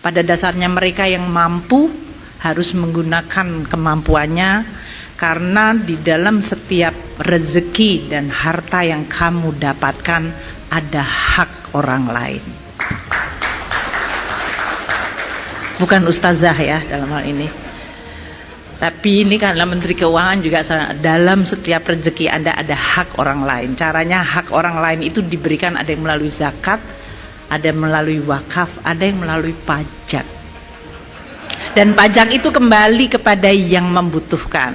Pada dasarnya mereka yang mampu harus menggunakan kemampuannya, karena di dalam setiap rezeki dan harta yang kamu dapatkan ada hak orang lain. Bukan ustazah ya dalam hal ini. Tapi ini karena Menteri Keuangan juga dalam setiap rezeki Anda ada hak orang lain. Caranya hak orang lain itu diberikan, ada yang melalui zakat, ada yang melalui wakaf, ada yang melalui pajak. Dan pajak itu kembali kepada yang membutuhkan.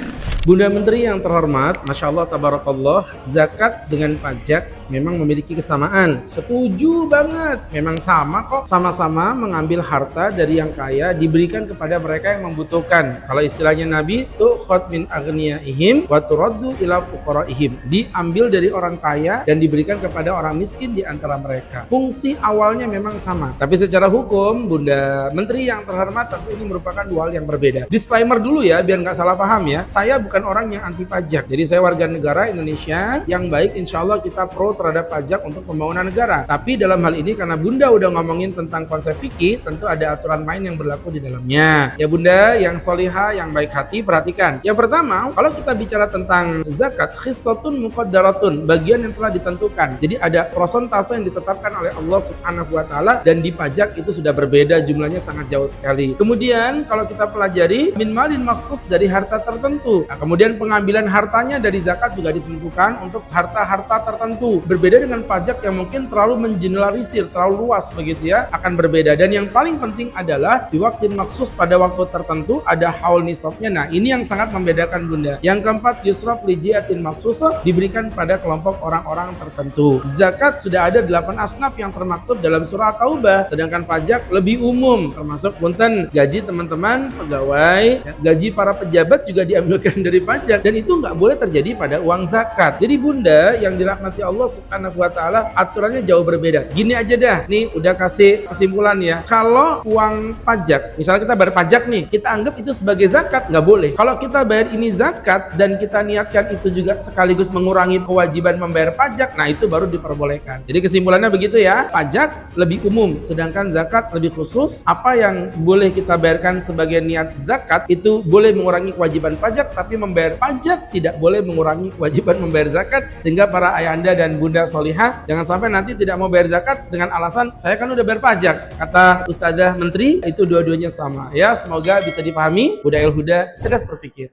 Bunda Menteri yang terhormat, Masya Allah, Tabarakallah, zakat dengan pajak memang memiliki kesamaan. Setuju banget, memang sama kok. Sama-sama mengambil harta dari yang kaya, diberikan kepada mereka yang membutuhkan. Kalau istilahnya Nabi, tu'khad min aghniyaihim wa turaddu ila fuqaraihim. Diambil dari orang kaya dan diberikan kepada orang miskin di antara mereka. Fungsi awalnya memang sama. Tapi secara hukum, Bunda Menteri yang terhormat, tentu ini merupakan dua hal yang berbeda. Disclaimer dulu ya, biar nggak salah paham ya. Saya bukan orang yang anti pajak. Jadi saya warga negara Indonesia yang baik, insya Allah kita pro terhadap pajak untuk pembangunan negara. Tapi dalam hal ini karena Bunda udah ngomongin tentang konsep fikih, tentu ada aturan main yang berlaku di dalamnya. Ya Bunda yang solihah, yang baik hati, perhatikan. Yang pertama, kalau kita bicara tentang zakat, khissatun muqaddaratun, bagian yang telah ditentukan. Jadi ada prosentase yang ditetapkan oleh Allah Subhanahu wa taala, dan di pajak itu sudah berbeda, jumlahnya sangat jauh sekali. Kemudian kalau kita pelajari min malin maksus, dari harta tertentu. Nah, kemudian pengambilan hartanya dari zakat juga ditentukan untuk harta-harta tertentu. Berbeda dengan pajak yang mungkin terlalu mengeneralisir, terlalu luas begitu ya, akan berbeda. Dan yang paling penting adalah di waktu maksus, pada waktu tertentu ada haul nisabnya. Nah, ini yang sangat membedakan Bunda. Yang keempat, yusraf li jiatin maksusah, diberikan pada kelompok orang-orang tertentu. Zakat sudah ada 8 asnaf yang termaktub dalam surah Taubah, sedangkan pajak lebih umum, termasuk punten gaji teman-teman pegawai, gaji para pejabat juga diambilkan dari pajak, dan itu nggak boleh terjadi pada uang zakat. Jadi Bunda yang dirahmati Allah Subhanahu wa taala, aturannya jauh berbeda. Gini aja dah, nih udah kasih kesimpulan ya. Kalau uang pajak, misalnya kita bayar pajak nih, kita anggap itu sebagai zakat, nggak boleh. Kalau kita bayar ini zakat dan kita niatkan itu juga sekaligus mengurangi kewajiban membayar pajak, nah itu baru diperbolehkan. Jadi kesimpulannya begitu ya, pajak lebih umum, sedangkan zakat lebih khusus. Apa yang boleh kita bayarkan sebagai niat zakat itu boleh mengurangi kewajiban pajak, tapi membayar pajak tidak boleh mengurangi kewajiban membayar zakat. Sehingga para ayahanda dan bunda solihah jangan sampai nanti tidak mau bayar zakat dengan alasan saya kan udah bayar pajak. Kata Ustazah Menteri, itu dua-duanya sama ya. Semoga bisa dipahami. Hudail Huda, cerdas berpikir.